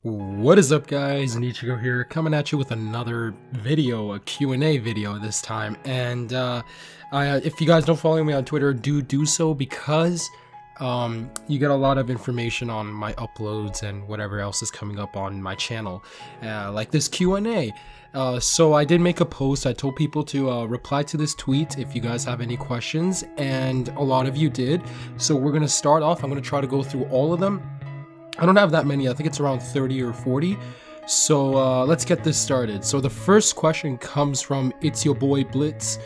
What is up, guys? Nichigo here, coming at you with another video, a Q&A video this time. And if you guys don't follow me on Twitter, do so, because you get a lot of information on my uploads and whatever else is coming up on my channel, like this Q&A. So I did make a post. I told people to reply to this tweet if you guys have any questions, and a lot of you did. So we're gonna start off. I'm gonna try to go through all of them. I don't have that many. I think it's around 30 or 40. So let's get this started. So the first question comes from It's Your Boy Blitz.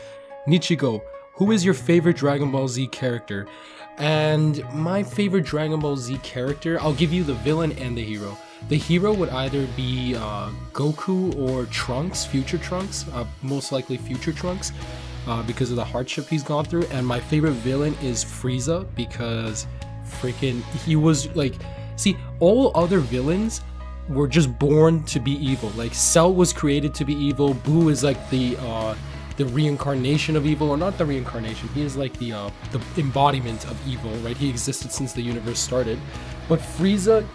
Nichigo, who is your favorite Dragon Ball Z character? And my favorite Dragon Ball Z character, I'll give you the villain and the hero. The hero would either be Goku or Trunks, Future Trunks, most likely Future Trunks, because of the hardship he's gone through. And my favorite villain is Frieza, because freaking he was like... See, all other villains were just born to be evil. Like, Cell was created to be evil. Boo is like the reincarnation of evil, or not the reincarnation. He is like the embodiment of evil, right? He existed since the universe started. But Frieza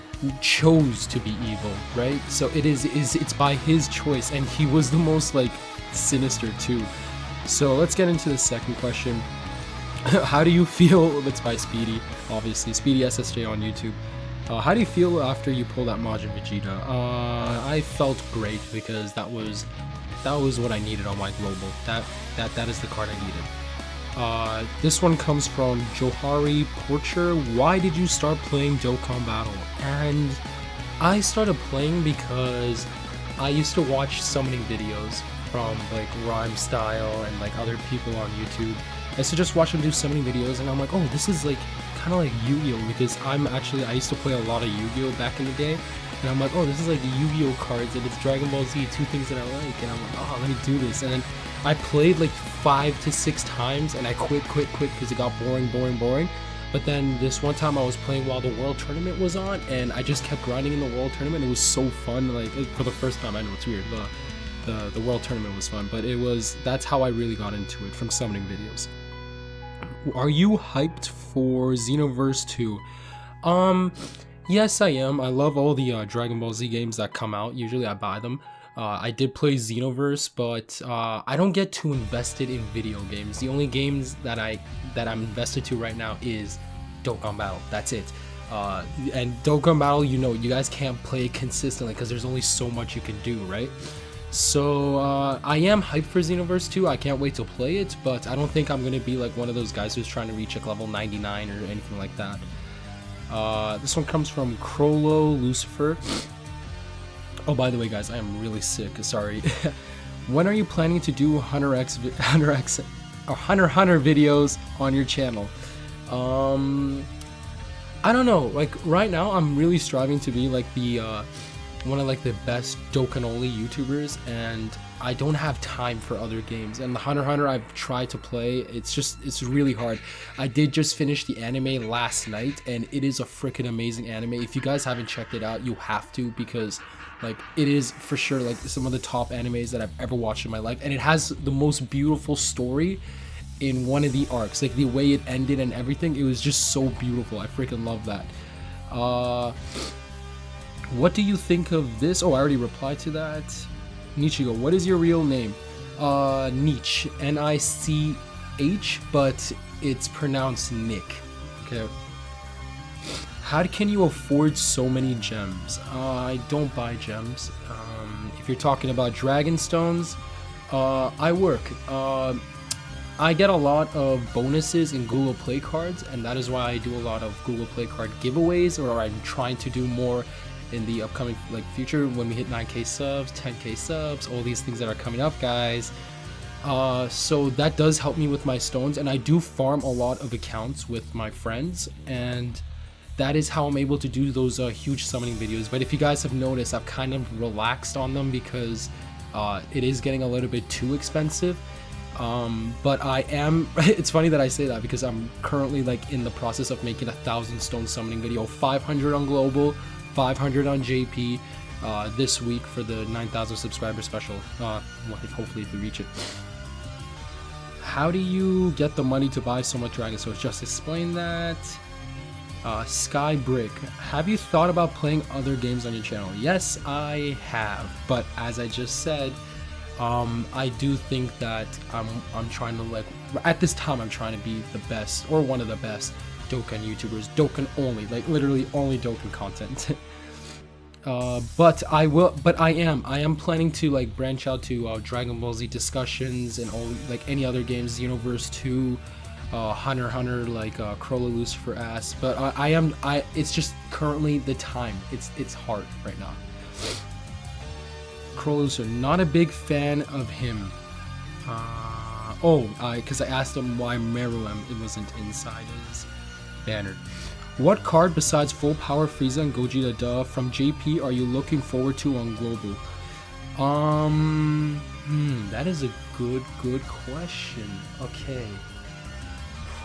chose to be evil, right? So it's by his choice, and he was the most like sinister too. So let's get into the second question. How do you feel? It's by Speedy, obviously. Speedy SSJ on YouTube. How do you feel after you pulled out Majin Vegeta? I felt great, because that was what I needed on my global. That is the card I needed. This one comes from Johari Porcher. Why did you start playing Dokkan Battle? And I started playing because I used to watch summoning videos from like Rhyme Style and like other people on YouTube. I used to just watch them do summoning videos, and I'm like, oh, this is like kind of like Yu-Gi-Oh, because I used to play a lot of Yu-Gi-Oh back in the day, and I'm like, oh, this is like the Yu-Gi-Oh cards, and it's Dragon Ball Z, two things that I like, and I'm like, oh, let me do this. And then I played like 5 to 6 times, and I quit because it got boring. But then this one time I was playing while the World Tournament was on, and I just kept grinding in the World Tournament. It was so fun, like for the first time. I know it's weird, the World Tournament was fun, but that's how I really got into it, from summoning videos. Are you hyped for Xenoverse 2? Yes, I am. I love all the Dragon Ball Z games that come out. Usually I buy them. I did play Xenoverse, but I don't get too invested in video games. The only games that I'm invested to right now is Dokkan Battle. That's it. And Dokkan Battle, you guys can't play it consistently because there's only so much you can do, right? So I am hyped for Xenoverse 2. I can't wait to play it, but I don't think I'm gonna be like one of those guys who's trying to reach like level 99 or anything like that. This one comes from Crollo Lucifer. Oh, by the way, guys, I am really sick. Sorry. When are you planning to do Hunter x or Hunter videos on your channel? I don't know. Like right now, I'm really striving to be like one of like the best Dokkan only YouTubers, and I don't have time for other games. And the Hunter x Hunter I've tried to play, it's really hard. I did just finish the anime last night, and it is a freaking amazing anime. If you guys haven't checked it out, you have to, because like it is for sure like some of the top animes that I've ever watched in my life, and it has the most beautiful story in one of the arcs. Like the way it ended and everything, it was just so beautiful. I freaking love that. What do you think of this? Oh, I already replied to that. Nichigo, what is your real name? Nich, N-I-C-H, but it's pronounced Nick. Okay. How can you afford so many gems? I don't buy gems. If you're talking about Dragon Stones, I work. I get a lot of bonuses in Google Play cards, and that is why I do a lot of Google Play card giveaways, or I'm trying to do more in the upcoming like future when we hit 9k subs, 10k subs, all these things that are coming up, guys. So that does help me with my stones, and I do farm a lot of accounts with my friends, and that is how I'm able to do those huge summoning videos. But if you guys have noticed, I've kind of relaxed on them because it is getting a little bit too expensive. But I am it's funny that I say that, because I'm currently like in the process of making 1,000 stone summoning video, 500 on global, 500 on JP this week for the 9,000 subscriber special. Hopefully if we reach it. How do you get the money to buy so much Dragon Stones? Just explain that. Skybrick, have you thought about playing other games on your channel? Yes, I have, but as I just said, I do think that I'm trying to, like, at this time I'm trying to be the best, or one of the best Dokkan YouTubers, Dokkan only, like literally only Dokkan content. But I am planning to like branch out to Dragon Ball Z discussions and all, like any other games, Xenoverse 2, Hunter x Hunter, like Corolla Lucifer Ass. But it's just currently the time. It's hard right now. Corolla Lucifer, not a big fan of him. Because I asked him why Meruem it wasn't inside his banner. What card besides Full Power Frieza and Gogeta Duh from JP are you looking forward to on Global? That is a good question. Okay.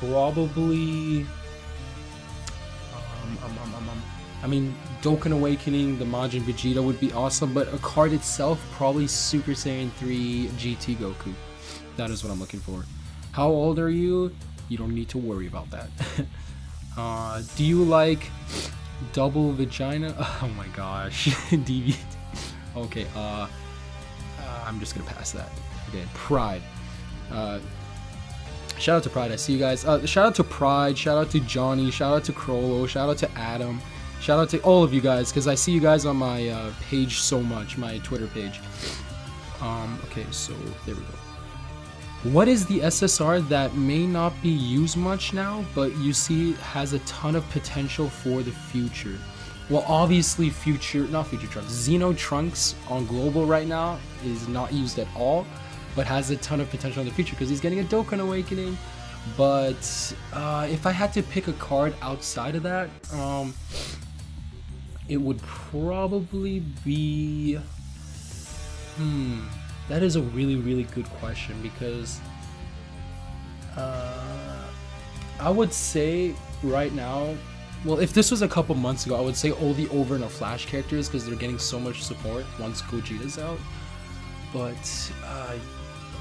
Probably I mean, Dokkan Awakening, the Majin Vegeta would be awesome, but a card itself, probably Super Saiyan 3 GT Goku. That is what I'm looking for. How old are you? You don't need to worry about that. Do you like double vagina? Oh my gosh. DVD. Okay, I'm just gonna pass that. Okay, Pride. Shout out to Pride, I see you guys. Shout out to Pride, shout out to Johnny, shout out to Crollo, shout out to Adam, shout out to all of you guys, because I see you guys on my page so much, my Twitter page. Okay, so there we go. What is the SSR that may not be used much now, but you see has a ton of potential for the future? Well, obviously Xeno Trunks on Global right now is not used at all, but has a ton of potential in the future because he's getting a Dokkan Awakening. But if I had to pick a card outside of that, it would probably be... That is a really good question, because I would say right now, well, if this was a couple months ago, I would say all the Over and a Flash characters, because they're getting so much support once Gogeta's out. But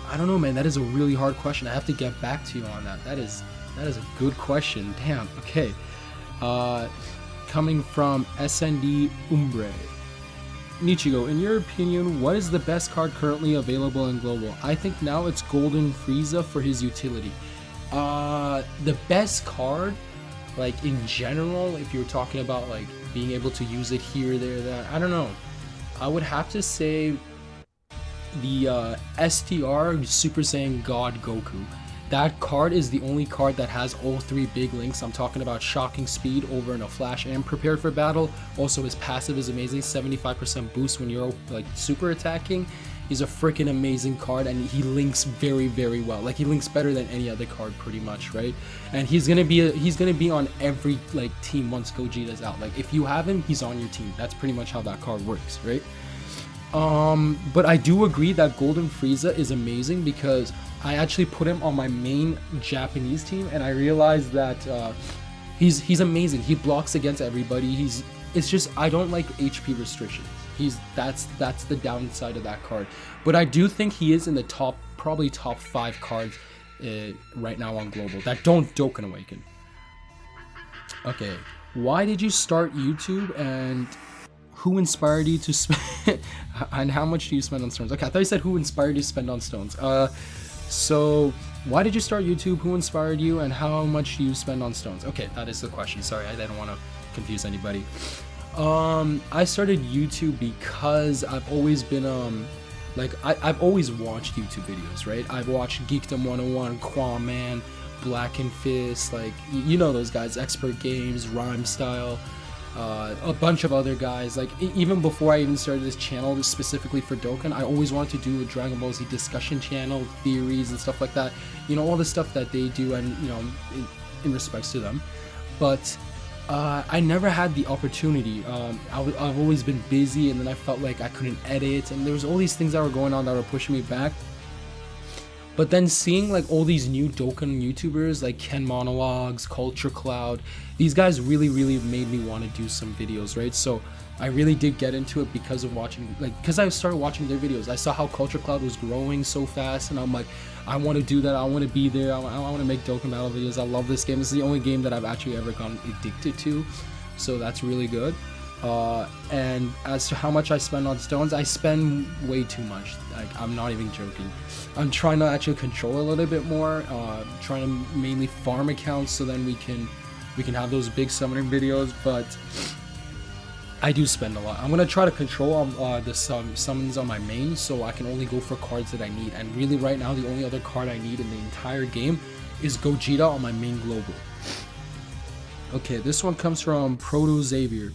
I don't know, man. That is a really hard question. I have to get back to you on that. That is a good question. Damn. Okay. Coming from SND Umbre. Nichigo, in your opinion, what is the best card currently available in Global? I think now it's Golden Frieza for his utility. The best card, like in general, if you're talking about like being able to use it here, there, that, I don't know. I would have to say the STR Super Saiyan God Goku. That card is the only card that has all three big links. I'm talking about Shocking Speed, Over and a Flash, and Prepared for Battle. Also, his passive is amazing, 75% boost when you're like super attacking. He's a freaking amazing card, and he links very well. Like, he links better than any other card pretty much, right? And he's gonna be on every like team once Gogeta's out. Like, if you have him, he's on your team. That's pretty much how that card works, right? But I do agree that Golden Frieza is amazing, because I actually put him on my main Japanese team, and I realized that he's amazing. He blocks against everybody. It's just I don't like HP restrictions. That's the downside of that card. But I do think he is in the probably top 5 cards right now on Global that don't Dokkan Awaken. Okay, why did you start YouTube, and who inspired you to spend and how much do you spend on stones? Okay, I thought you said who inspired you to spend on stones. So why did you start YouTube? Who inspired you, and how much do you spend on stones? Okay, that is the question. Sorry, I didn't want to confuse anybody. I started YouTube because I've always been I've always watched YouTube videos, right? I've watched Geekdom 101, Quaman, Black and Fist, like you know those guys, Expert Games, Rhyme Style. A bunch of other guys. Like even before I even started this channel just specifically for Dokkan, I always wanted to do a Dragon Ball Z discussion channel, theories and stuff like that, you know, all the stuff that they do, and you know, in respects to them. But I never had the opportunity. I've always been busy, and then I felt like I couldn't edit, and there was all these things that were going on that were pushing me back. But then seeing like all these new Dokkan YouTubers like Ken Monologues, Culture Cloud, these guys really made me want to do some videos, right? So I really did get into it because of watching, like, because I started watching their videos. I saw how Culture Cloud was growing so fast, and I'm like, I want to do that. I want to be there. I want to make Dokkan Battle videos. I love this game. This is the only game that I've actually ever gotten addicted to, so that's really good. And as to how much I spend on stones, I spend way too much. Like, I'm not even joking. I'm trying to actually control a little bit more, trying to mainly farm accounts so then we can have those big summoning videos, but I do spend a lot. I'm gonna try to control the summons on my main so I can only go for cards that I need, and really right now the only other card I need in the entire game is Gogeta on my main global. Okay, this one comes from Proto Xavier.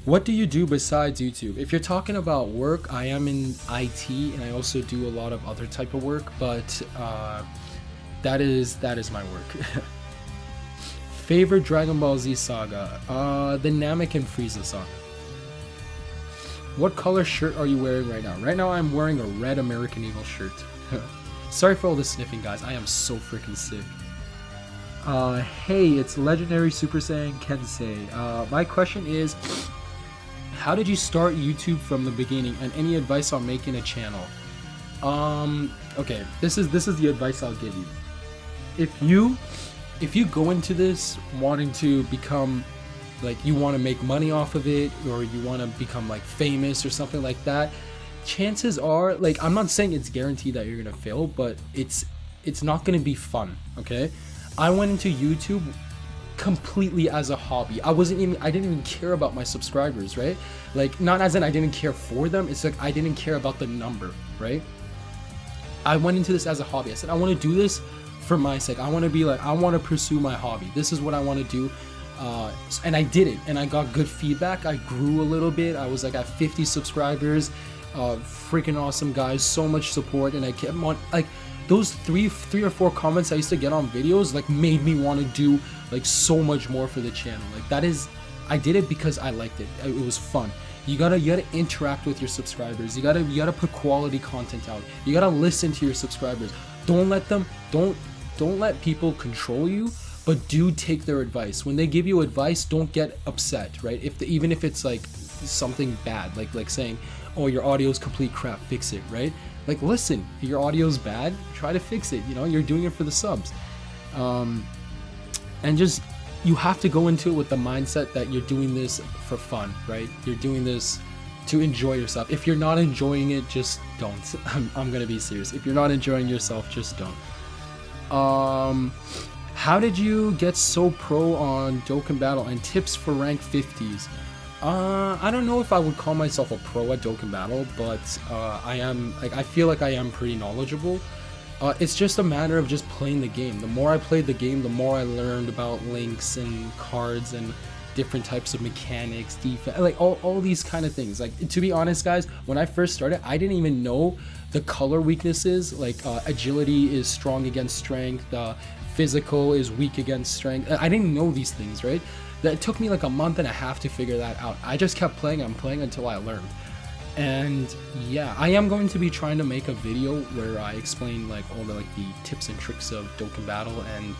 What do you do besides YouTube? If you're talking about work, I am in IT and I also do a lot of other type of work, but that is my work. Favorite Dragon Ball Z saga? The Namek and Frieza saga. What color shirt are you wearing right now? Right now I'm wearing a red American Eagle shirt. Sorry for all the sniffing, guys. I am so freaking sick. Hey, it's Legendary Super Saiyan Kensei. My question is, how did you start YouTube from the beginning, and any advice on making a channel? Okay, this is the advice I'll give you. If you go into this wanting to become, like, you want to make money off of it, or you want to become like famous or something like that, chances are, like, I'm not saying it's guaranteed that you're gonna fail, but it's not gonna be fun. Okay, I went into YouTube completely as a hobby. I didn't even care about my subscribers, right? Like, not as in I didn't care for them, it's like I didn't care about the number, right? I went into this as a hobby. I said, I want to do this for my sake. I want to be like, I want to pursue my hobby. This is what I want to do. And I did it, and I got good feedback. I grew a little bit. I was like at 50 subscribers. Freaking awesome, guys. So much support, and I kept on, like, those three or four comments I used to get on videos, like, made me want to do, like, so much more for the channel. Like, that is, I did it because I liked it. It was fun. You gotta interact with your subscribers. You gotta put quality content out. You gotta listen to your subscribers. Don't let people control you, but do take their advice. When they give you advice, don't get upset, right? Even if it's like something bad, like saying, oh, your audio is complete crap, fix it, right? Like, listen, your audio's bad, try to fix it. You know, you're doing it for the subs. And just, you have to go into it with the mindset that you're doing this for fun, right? You're doing this to enjoy yourself. If you're not enjoying it, just don't. I'm gonna be serious. If you're not enjoying yourself, just don't. How did you get so pro on Dokkan Battle, and tips for rank 50s? I don't know if I would call myself a pro at Dokkan Battle, but I feel like I am pretty knowledgeable. It's just a matter of just playing the game. The more I played the game, the more I learned about links and cards and different types of mechanics, defense, like all these kind of things. Like, to be honest, guys, when I first started, I didn't even know the color weaknesses. Like, agility is strong against strength, physical is weak against strength. I didn't know these things, right? That took me like a month and a half to figure that out. I just kept playing until I learned. And yeah, I am going to be trying to make a video where I explain like all the tips and tricks of Dokkan Battle and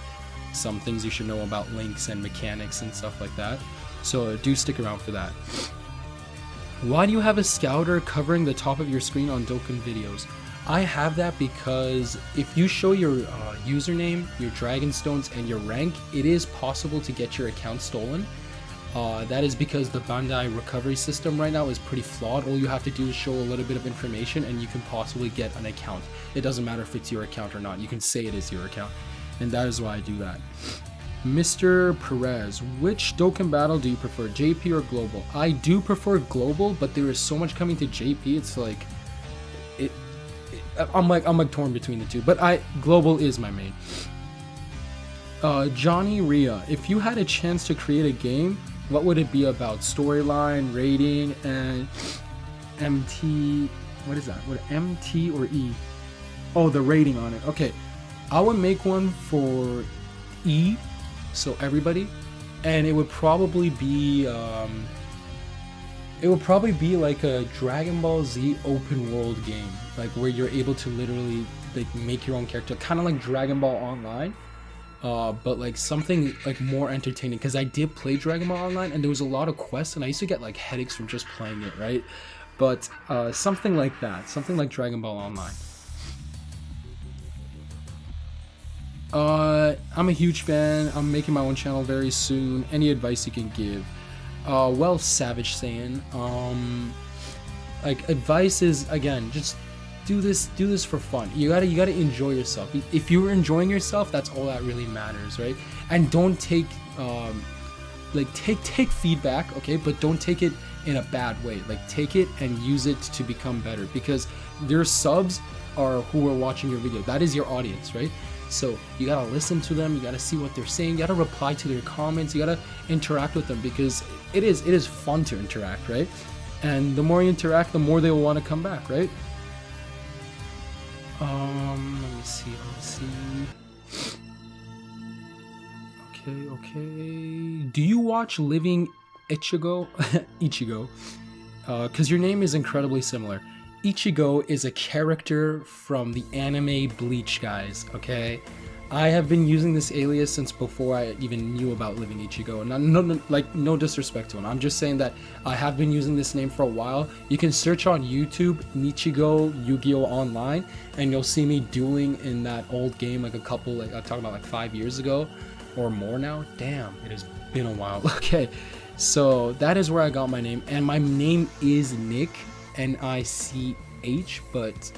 some things you should know about links and mechanics and stuff like that. So do stick around for that. Why do you have a scouter covering the top of your screen on Dokkan videos? I have that because if you show your username, your Dragon Stones, and your rank, it is possible to get your account stolen. That is because the Bandai recovery system right now is pretty flawed. All you have to do is show a little bit of information and you can possibly get an account. It doesn't matter if it's your account or not. You can say it is your account. And that is why I do that. Mr. Perez, which Dokkan Battle do you prefer, JP or Global? I do prefer Global, but there is so much coming to JP. It's like, I'm like torn between the two, but Global is my main. Johnny Ria, if you had a chance to create a game, what would it be about? Storyline, rating, and MT, what is that? What, MT or E? Oh, the rating on it. Okay, I would make one for E, so everybody, and it would probably be It will probably be like a Dragon Ball Z open world game, like where you're able to literally like make your own character, kind of like Dragon Ball Online, but like something like more entertaining. Because I did play Dragon Ball Online, and there was a lot of quests, and I used to get like headaches from just playing it, right? But something like that, something like Dragon Ball Online. I'm a huge fan. I'm making my own channel very soon. Any advice you can give? Well, Savage Saiyan. Like advice is, again, just do this for fun. You gotta enjoy yourself. If you're enjoying yourself, that's all that really matters, right? And don't take take feedback, okay, but don't take it in a bad way. Like take it and use it to become better, because your subs are who are watching your video. That is your audience, right? So you gotta listen to them, you gotta see what they're saying, you gotta reply to their comments, you gotta interact with them, because it is fun to interact, right? And the more you interact, the more they will want to come back, right? Let me see. Okay. Do you watch Living Ichigo? Ichigo. Because your name is incredibly similar. Ichigo is a character from the anime Bleach, guys, okay? I have been using this alias since before I even knew about Living Ichigo. And no disrespect to him. I'm just saying that I have been using this name for a while. You can search on YouTube, Nichigo Yu-Gi-Oh! Online, and you'll see me dueling in that old game like I'm talking about like 5 years ago or more now. Damn, it has been a while. Okay, so that is where I got my name. And my name is Nick, N-I-C-H, but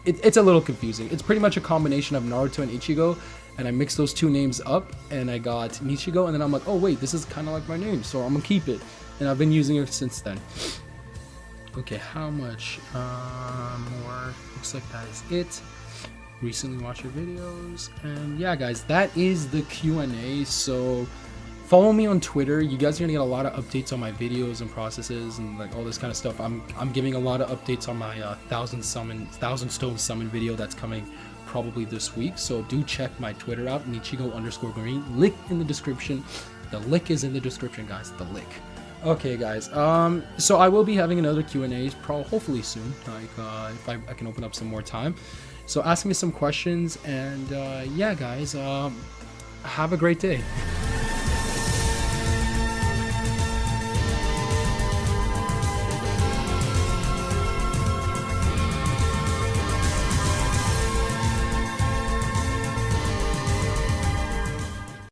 it's a little confusing. It's pretty much a combination of Naruto and Ichigo, and I mixed those two names up, and I got Nichigo, and then I'm like, oh wait, this is kind of like my name, so I'm gonna keep it, and I've been using it since then. Okay, how much more? Looks like that is it. Recently watched your videos, and yeah, guys, that is the Q&A. So follow me on Twitter. You guys are gonna get a lot of updates on my videos and processes and like all this kind of stuff. I'm giving a lot of updates on my 1,000 stone summon video that's coming probably this week. So do check my Twitter out, Nichigo_green. Link in the description. The link is in the description, guys. The link. Okay, guys. So I will be having another Q&A, hopefully soon. Like if I can open up some more time. So ask me some questions, and yeah, guys. Have a great day.